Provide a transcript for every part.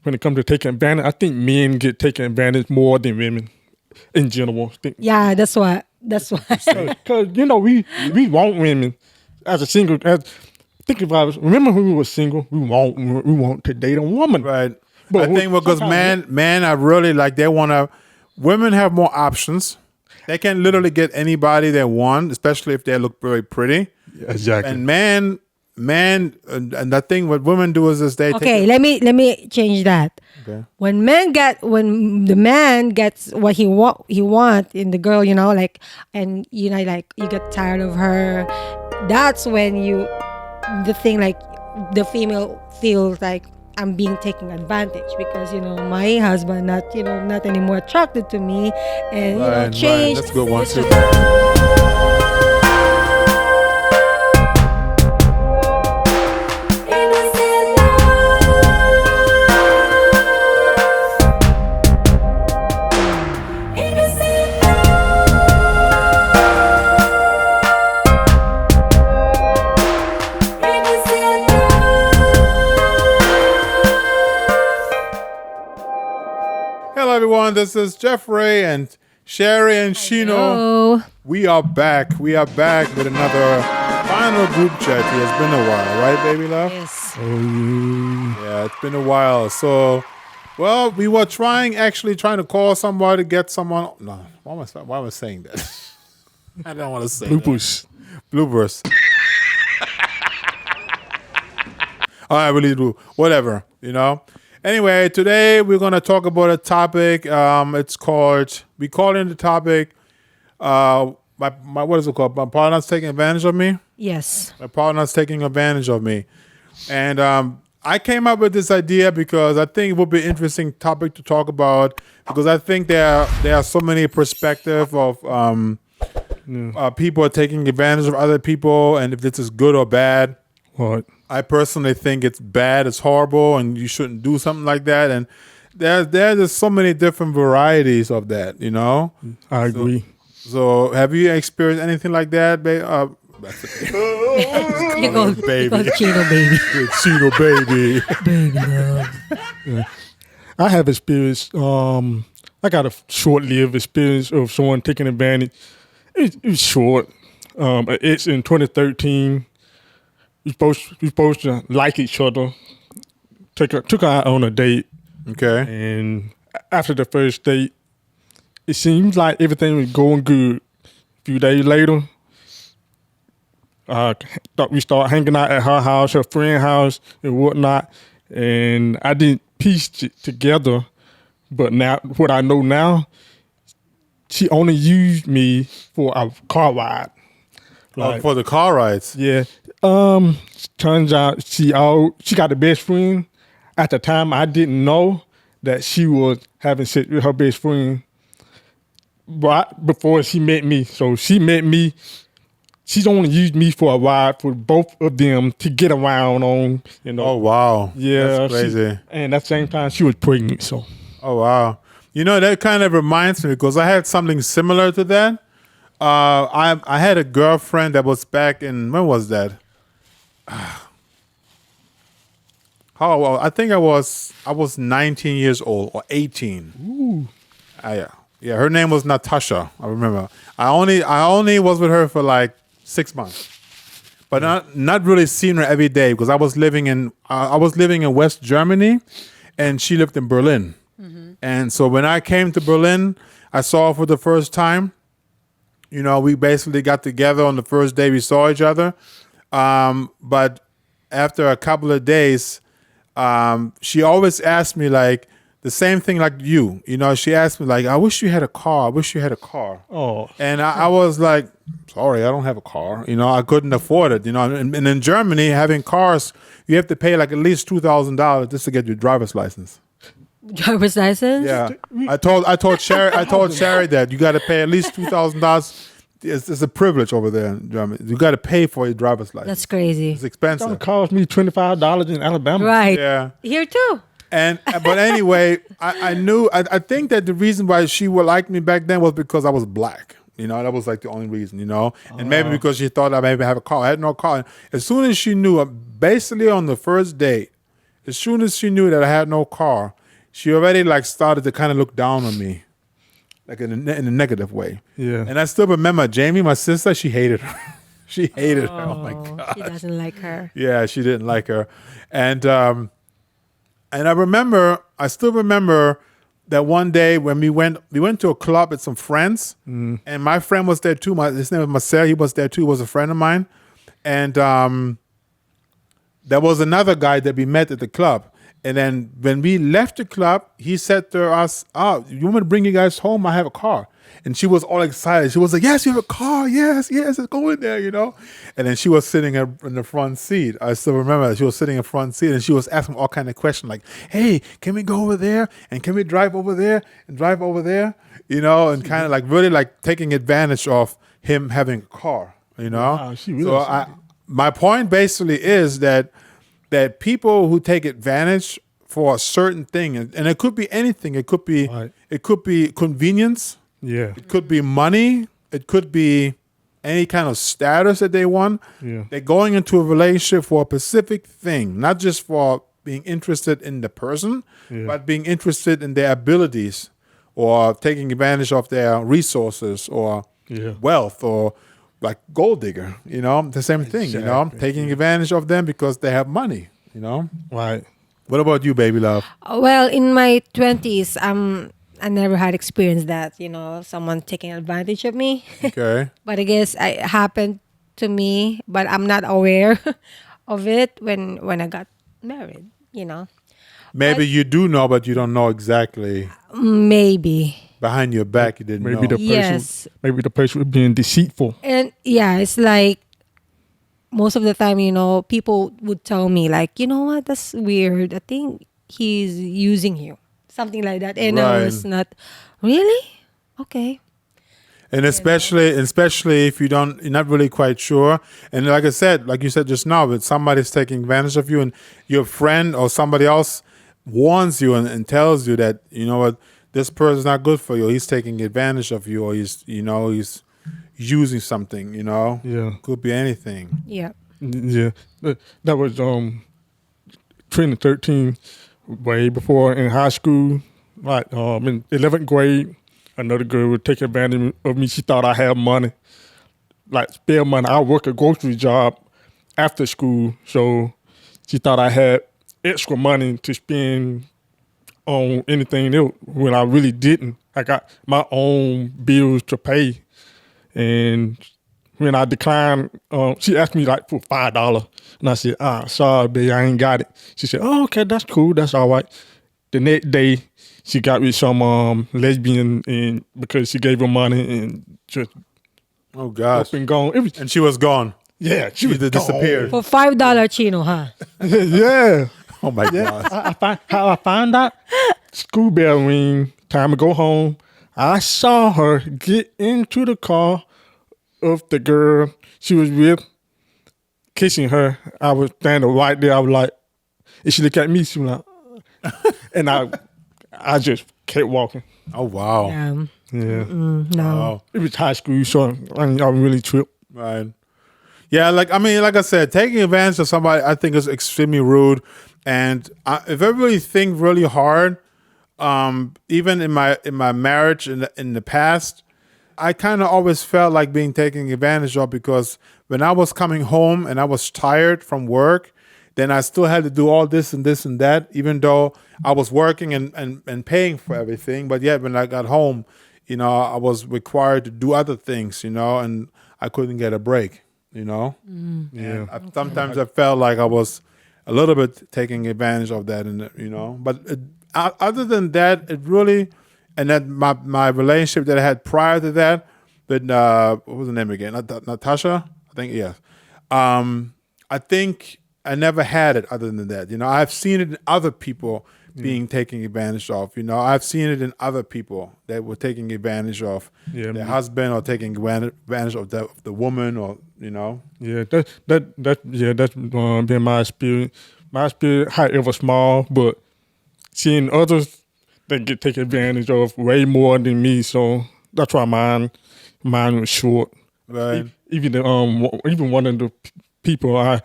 when it comes to taking advantage, I think men get taken advantage more than women in general. Yeah, that's why. Because we want women as a single. Think about it. Remember when we were single, we want to date a woman, Right. But I think because men are really like they want to. Women have more options. They can literally get anybody they want, especially if they look very pretty. Exactly. And and the thing what women do is they let me change that. Okay. When the man gets what he want in the girl, like, and like you get tired of her, that's when the female feels like I'm being taken advantage because my husband not anymore attracted to me, and changed. That's a good one too. Hello everyone, this is Geoffrey and Sherry and Shino. Hello. We are back. We are back with another final group chat here. It's been a while, right, baby love? Yes. Yeah, it's been a while. So, well, we were trying to call somebody to get someone. No, why am I saying that? I don't want to say Bloopers. Bloopers. I really do. Whatever, Anyway, today we're going to talk about a topic. We call it the topic, what is it called? My partner's taking advantage of me? Yes. My partner's taking advantage of me. And I came up with this idea because I think it would be an interesting topic to talk about because I think there are so many perspectives of people taking advantage of other people and if this is good or bad. What? I personally think it's bad, it's horrible, and you shouldn't do something like that. And there's just so many different varieties of that, I agree. So have you experienced anything like that, babe? You go Chino baby. Chino baby. Baby love. Yeah. I have experienced, I got a short-lived experience of someone taking advantage. It was short. It's in 2013. We supposed to like each other. Took her out on a date. Okay. And after the first date, it seems like everything was going good. A few days later, thought we started hanging out at her house, her friend's house, and whatnot. And I didn't piece it together. But now, what I know now, she only used me for a car ride. For the car rides? Yeah. Turns out she got a best friend. At the time, I didn't know that she was having sex with her best friend before she met me. So she met me. She's only used me for a ride for both of them to get around on. Oh wow! Yeah, that's crazy. And at the same time, she was pregnant. So. Oh wow! That kind of reminds me because I had something similar to that. I had a girlfriend that was back in, when was that? I think I was 19 years old or 18. Ooh. Yeah. Her name was Natasha. I remember. I only was with her for like 6 months, but not really seeing her every day because I was living in West Germany, and she lived in Berlin. Mm-hmm. And so when I came to Berlin, I saw her for the first time. We basically got together on the first day we saw each other. But after a couple of days, she always asked me like the same thing like you. She asked me like, I wish you had a car. I wish you had a car. Oh. And I was like, sorry, I don't have a car. I couldn't afford it. And in Germany, having cars, you have to pay like at least $2,000 just to get your driver's license. Driver's license? Yeah, I told Sherry that you got to pay at least $2,000. It's a privilege over there in Germany. You got to pay for your driver's license. That's crazy. It's expensive. It cost me $25 in Alabama. Right. Yeah. Here too. But anyway, I think that the reason why she would like me back then was because I was black. That was like the only reason. And maybe because she thought I maybe have a car. I had no car. As soon as she knew, basically on the first date, as soon as she knew that I had no car, she already like started to kind of look down on me, like in a negative way. Yeah. And I still remember Jamie, my sister, she hated her. She hated her. Oh my God. She doesn't like her. Yeah, she didn't like her. And I still remember that one day when we went to a club with some friends, and my friend was there too. His name was Marcel. He was there too. He was a friend of mine. And there was another guy that we met at the club. And then when we left the club, he said to us, "Oh, you want me to bring you guys home? I have a car." And she was all excited. She was like, "Yes, you have a car. Yes, let's go in there, you know." And then she was sitting in the front seat. I still remember that. She was sitting in the front seat and she was asking all kind of questions like, "Hey, can we go over there? And can we drive over there and drive over there?" You know, and kind of like really like taking advantage of him having a car, you know. Wow, she really My point basically is that people who take advantage for a certain thing, and it could be anything. It could be Right. it could be convenience. Yeah. It could be money. It could be any kind of status that they want. Yeah. They're going into a relationship for a specific thing, not just for being interested in the person, but being interested in their abilities or taking advantage of their resources or wealth or like gold digger, you know, the same thing, you know, taking advantage of them because they have money, you know. Right. What about you, baby love? Well, in my 20s, I never had experienced that, you know, someone taking advantage of me. Okay. But I guess it happened to me, but I'm not aware of it when I got married, you know. Maybe you do know, but you don't know exactly. Maybe. Behind your back, you didn't Maybe know. the person. Yes. Maybe the person was being deceitful. And yeah, it's like most of the time, you know, people would tell me like, "You know what, that's weird. I think he's using you." Something like that. And I was not, really? Okay. And especially if you're not really quite sure. And like I said, like you said just now, if somebody's taking advantage of you and your friend or somebody else warns you and tells you that, you know what, this person's not good for you. He's taking advantage of you, or he's using something, you know. Yeah. Could be anything. Yeah. Yeah. That was 2013, way before in high school. Right. In 11th grade, another girl would take advantage of me. She thought I had money, like spare money. I work a grocery job after school, so she thought I had extra money to spend on anything else when I really didn't. I got my own bills to pay, and when I declined, she asked me like for $5, and I said, sorry, babe, I ain't got it. She said, oh, okay, that's cool, that's all right. The next day, she got with some lesbian, and because she gave her money and just Oh gosh. up and gone. And she was gone. Yeah, she was disappeared. For $5 chino, huh? Yeah. Oh my gosh. How I found out? School bell ring, time to go home. I saw her get into the car of the girl she was with, kissing her. I was standing right there. I was like, and she looked at me, she was like, and I just kept walking. Oh wow. Yeah. No. Wow. It was high school, so I really tripped. Right. Yeah, like I said, taking advantage of somebody I think is extremely rude. And if I really think really hard, even in my marriage in the past, I kind of always felt like being taken advantage of, because when I was coming home and I was tired from work, then I still had to do all this and this and that, even though I was working and paying for everything. But yet when I got home, you know, I was required to do other things, you know, and I couldn't get a break, you know. Yeah. Sometimes I felt like I was a little bit taking advantage of that, and you know. But other than that, it really, and then my relationship that I had prior to that, with what was the name again? Natasha, I think. Yeah. I think I never had it other than that. You know, I've seen it in other people being taken advantage of. You know, I've seen it in other people that were taking advantage of their husband, or taking advantage of the woman, or you know. Yeah, that's been my experience. My experience, however small, but seeing others that get taken advantage of way more than me, so that's why mine was short. Right. Even one of the people I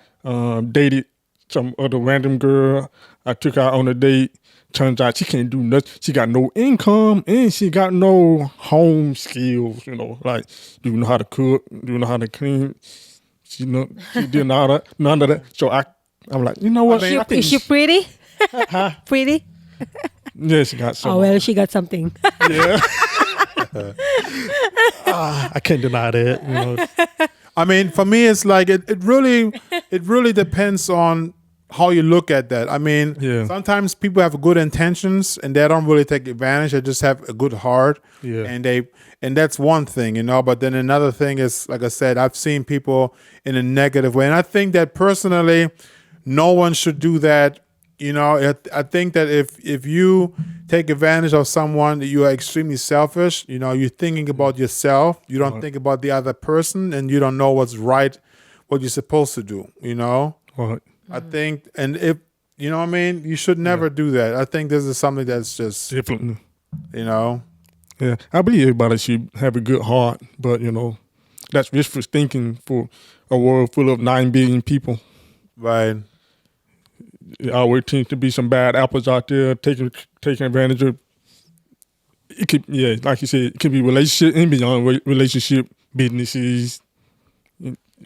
dated some other random girl. I took her on a date. Turns out she can't do nothing. She got no income and she got no home skills. Like do you know how to cook? Do you know how to clean? She did none of that. So I'm like, you know what? I mean, Is she pretty? Pretty? Yeah, she got some. Oh well, she got something. Yeah. I can't deny that. I mean, for me, it's like it really depends on how you look at that. I mean, Yeah. sometimes people have good intentions and they don't really take advantage. They just have a good heart, Yeah. and that's one thing, But then another thing is, like I said, I've seen people in a negative way, and I think that personally, no one should do that. I think that if you take advantage of someone, you are extremely selfish. You're thinking about yourself. You don't think about the other person, and you don't know what's right, what you're supposed to do. Right. I think, and if you know what I mean, you should never do that. I think this is something that's just, Definitely. Yeah, I believe everybody should have a good heart, but that's wishful thinking for a world full of 9 billion people. right. It always seems to be some bad apples out there taking advantage of. It could, like you said, it could be relationship and beyond relationship, businesses.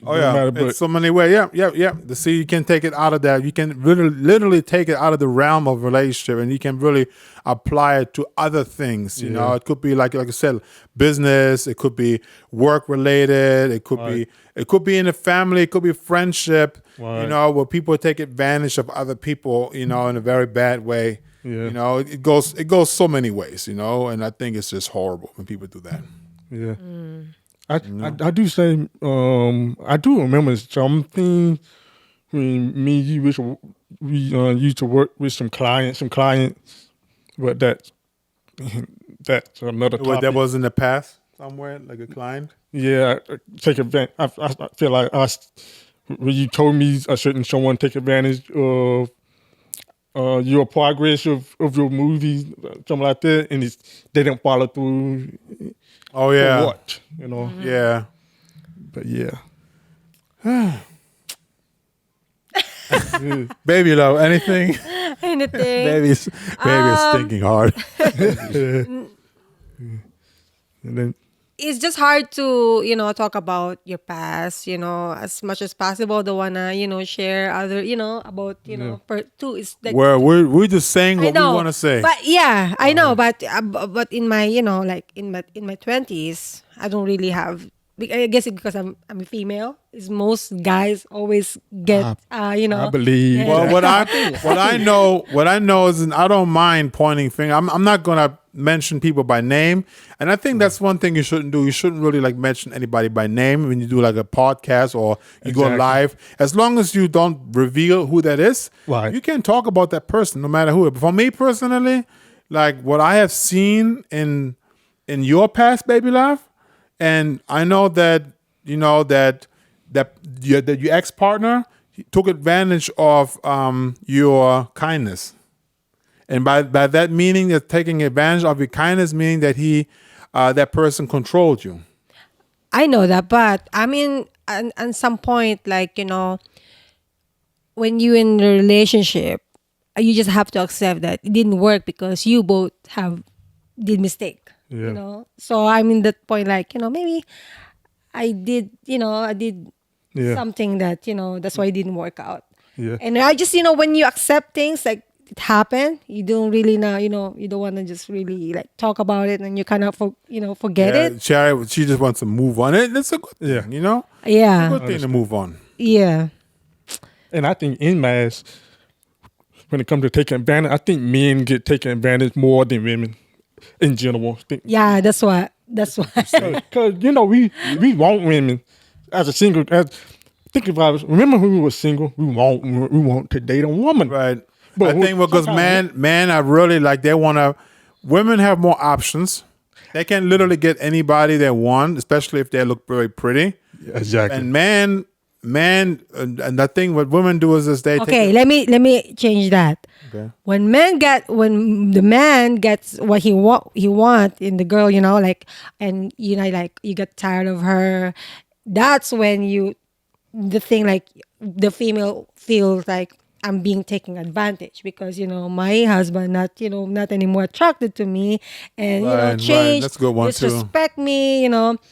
Oh yeah, it's so many ways. Yeah. See, you can take it out of that. You can really, literally take it out of the realm of relationship, and you can really apply it to other things. It could be like I said, business. It could be work related. It could be in a family. It could be friendship. Right. Where people take advantage of other people. In a very bad way. Yeah. It goes so many ways. And I think it's just horrible when people do that. Yeah. I do say I do remember something when me and you we used to work with some clients, but that's another topic. That was in the past somewhere, like a client. Yeah, take advantage. I feel like when you told me I shouldn't someone take advantage of your progress of your movie, something like that, and they didn't follow through. Oh yeah. For what? Yeah. But yeah. Baby love, anything? Anything. Baby's thinking hard. And then It's just hard to, talk about your past, as much as possible. Don't wanna, share other, about, too. It's like We're just saying I what we know, want to say. But yeah, I know. But in my, like in my 20s, I don't really have. I guess it's because I'm a female. Is most guys always get, I believe. Yeah. Well, what I know is, and I don't mind pointing finger. I'm not gonna mention people by name, and I think that's one thing you shouldn't do. You shouldn't really like mention anybody by name when you do like a podcast or you go live. As long as you don't reveal who that is, Right. you can talk about that person no matter who. But for me personally, like what I have seen in your past, baby love, and I know that that your ex partner took advantage of your kindness. And by that meaning, that taking advantage of your kindness, meaning that that person controlled you. I know that, but I mean, at some point, like when you in a relationship, you just have to accept that it didn't work because you both did mistake. Yeah. So I'm in that point, like maybe I did something that that's why it didn't work out. Yeah. And I just when you accept things like it happened, you don't really know, you don't want to just really like talk about it, and you kind of forget it. She just wants to move on. It's a good thing, Yeah. Yeah. Good thing to move on. Yeah. And I think in mass, when it comes to taking advantage, I think men get taken advantage more than women in general. Yeah, that's why. Because we want women as a single. Think about it. Remember when we were single, we want to date a woman, Right. But I think because men are really like women have more options. They can literally get anybody they want, especially if they look very pretty. Exactly. And man, and the thing what women do is they Okay, let me change that. Okay. When the man gets what he want in the girl, like, and like you get tired of her, that's when the thing like the female feels like I'm being taken advantage because my husband not anymore attracted to me, and Right. changed, That's a good one too. disrespect me.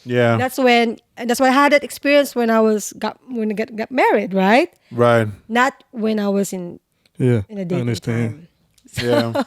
Yeah. That's when I had that experience when when I got married, right? Right. Not when I was in Yeah, a I dating understand. time. Yeah.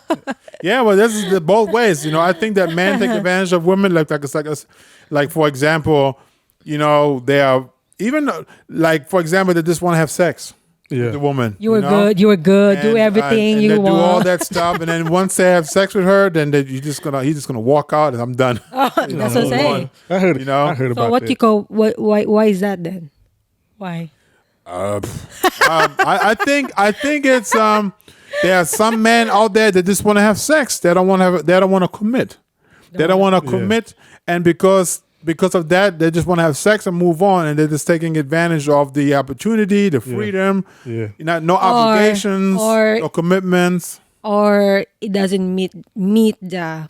Yeah. Well, this is the both ways. I think that men take advantage of women. Like for example, they are even like for example, they just want to have sex. Yeah. With the woman. You were good. You were good. Do everything and you they want. do all that stuff, and then once they have sex with her, then he's just gonna walk out, and I'm done. That's what I'm saying. I heard. I heard about So what that. you call why is that then? Why? I think it's there are some men out there that just want to have sex. They don't want to commit. They don't want to commit, and because of that, they just want to have sex and move on, and they're just taking advantage of the opportunity, the freedom. Yeah. No obligations, or- no commitments. Or it doesn't meet the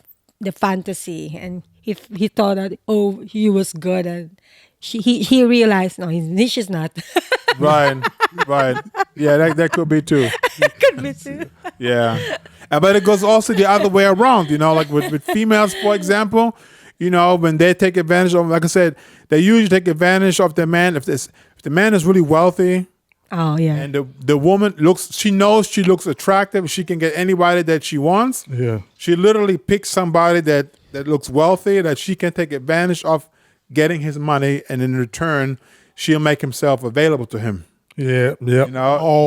fantasy, and if he thought that he was good, and he realized no, she's not. Right. Yeah, that could be too. Could be too. Yeah. But it goes also the other way around, like with females, for example, when they take advantage of, like I said, they usually take advantage of the man. If the man is really wealthy Oh yeah. and the woman she knows she looks attractive, she can get anybody that she wants. Yeah. She literally picks somebody that looks wealthy, that she can take advantage of getting his money, and in return, she'll make himself available to him. Yeah. Yeah.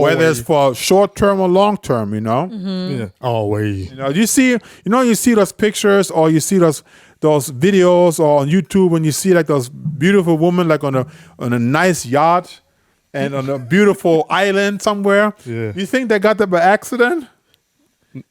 Whether it's for short term or long term, Yeah. Always. You see those pictures, or you see those videos, or on YouTube when you see like those beautiful women like on a nice yacht and on a beautiful island somewhere. Yeah. You think they got that by accident?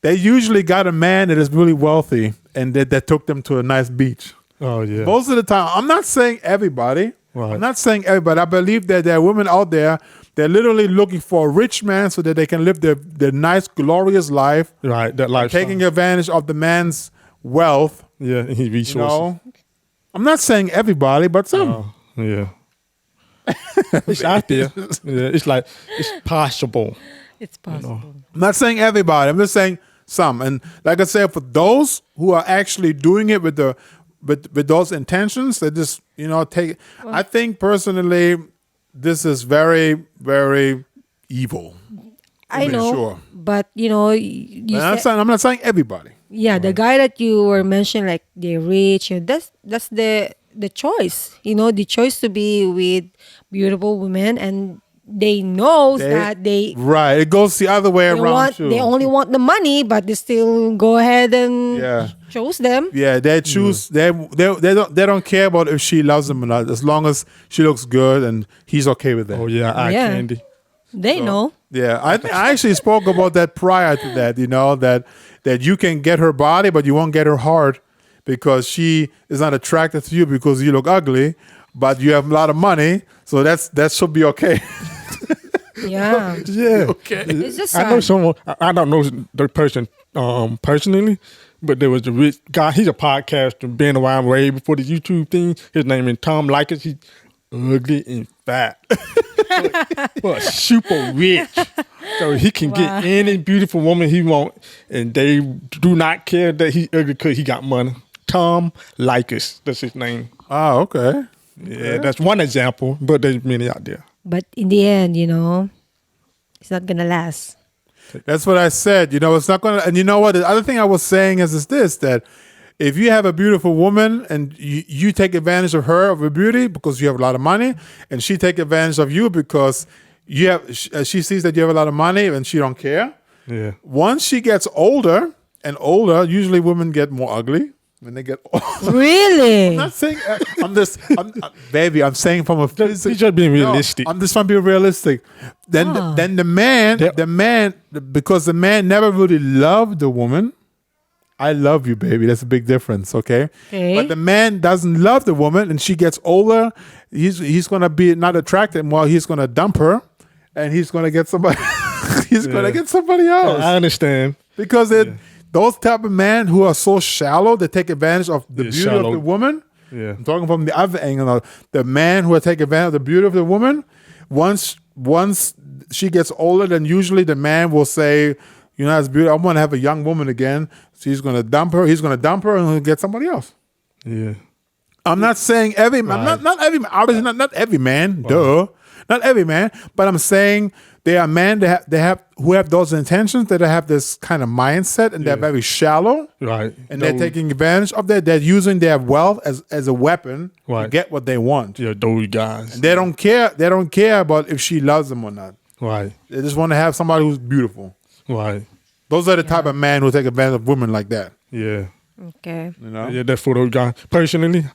They usually got a man that is really wealthy and that took them to a nice beach. Oh yeah. Most of the time, I'm not saying everybody. Right. I'm not saying everybody. I believe that there are women out there, they're literally looking for a rich man so that they can live their nice, glorious life. Right. That lifestyle. Taking advantage of the man's wealth. Yeah. And his resources. I'm not saying everybody, but some. Yeah. It's out there. Yeah. It's like it's possible. It's possible. I'm not saying everybody. I'm just saying some. And like I said, for those who are actually doing it with those intentions, they just take. I think personally, this is very, very evil. I know, sure. but I'm not saying everybody. yeah, the guy that you were mentioning, like they're rich, that's the choice. The choice to be with beautiful women, and they know that they right. It goes the other way around too. They only want the money, but they still go ahead and choose them. Yeah, they choose. They don't care about if she loves them or not, as long as she looks good and he's okay with that. Oh yeah. Eye Yeah. candy. They know. Yeah, I actually spoke about that prior to that. That you can get her body, but you won't get her heart because she is not attracted to you because you look ugly, but you have a lot of money, so that should be okay. Yeah. Yeah. Okay. It's just I know sad. someone. I don't know the person personally, but there was a rich guy. He's a podcaster, been around way before the YouTube thing. His name is Tom Likas. He's ugly and fat, but super rich. So he can get any beautiful woman he want, and they do not care that he's ugly because he got money. Tom Likas, that's his name. Oh, okay. Yeah, that's one example, but there's many out there. But in the end, it's not gonna last. That's what I said. It's not gonna. And you know what? The other thing I was saying is this: that if you have a beautiful woman and you take advantage of her beauty because you have a lot of money, and she take advantage of you because she sees that you have a lot of money and she don't care. Yeah. Once she gets older and older, usually women get more ugly when they get older. Really? I'm not saying. Baby, I'm saying from a physical. He's just being realistic. I'm just trying to be realistic. Then the man, because the man never really loved the woman. I love you, baby. That's a big difference, okay? But the man doesn't love the woman, and she gets older. He's gonna be not attracted. Well, he's gonna dump her, and he's gonna get somebody. Gonna get somebody else. I understand. Because those type of men who are so shallow, they take advantage of the beauty of the woman. Yeah. I'm talking from the other angle. The man who will take advantage of the beauty of the woman, once once she gets older, then usually the man will say, "You're not as beautiful. I want to have a young woman again." She's gonna dump her. He's gonna dump her, and he'll get somebody else. Yeah. I'm not saying every man, not every obviously not every man, not every man, but I'm saying there are men that have who have those intentions, that have this kind of mindset, and they're very shallow, Right. and they're taking advantage of that. They're using their wealth as a weapon to get what they want. Yeah, those guys. And they don't care. They don't care about if she loves them or not. Right. They just want to have somebody who's beautiful. Right. Those are the type of men who take advantage of women like that. Yeah. Okay. You know. Yeah, that's for those guys. Personally,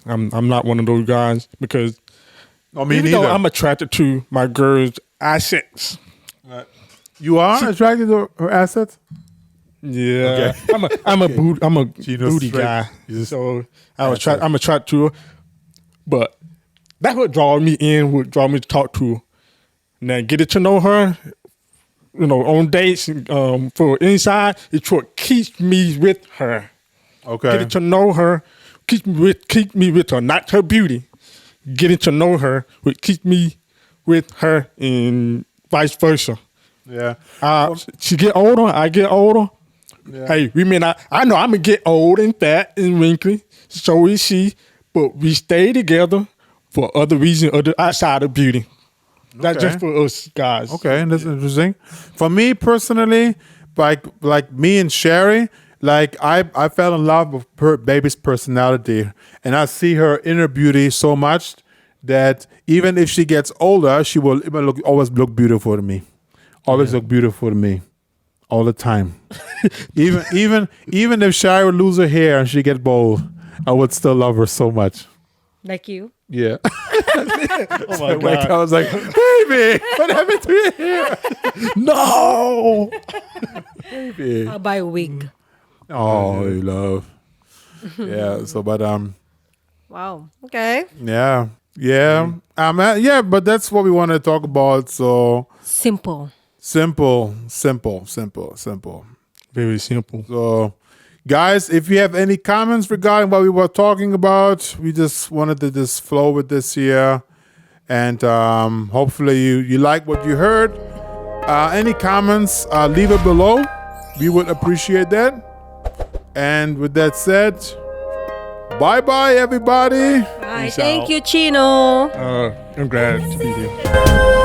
I'm not one of those guys because Me even though neither. I'm attracted to my girl's assets. You are attracted to her assets? Yeah. I'm a booty straight. guy. So I'm attracted to her. But that's what draws me in, what draws me to talk to her. Now getting to know her, on dates for inside, it's what keeps me with her. Okay. Getting to know her, keep me with her, not her beauty. Getting to know her would keep me with her, and vice versa. Yeah. She get older, I get older. Yeah. Hey, we may not. I know I'm gonna get old and fat and wrinkly. So is she, but we stay together for other reasons, outside of beauty. That's just for us guys. Okay, that's interesting. For me personally, like me and Sherry, like I fell in love with her baby's personality, and I see her inner beauty so much that even if she gets older, she will always look beautiful to me. Always look beautiful to me, all the time. even if Sherry would lose her hair and she get bald, I would still love her so much. Like you? Yeah. Oh my Like, I God. was like, baby, what happened to your hair? No. Baby. I'll buy a wig. Oh, you love. Yeah. So, but Wow. Okay. yeah. But that's what we want to talk about. So Simple. simple. Very simple. So, guys, if you have any comments regarding what we were talking about, we just wanted to just flow with this here, and hopefully you like what you heard. Any comments, leave it below. We would appreciate that. And with that said, bye everybody. Bye. Peace Thank out. you, Chino. I'm glad to be here.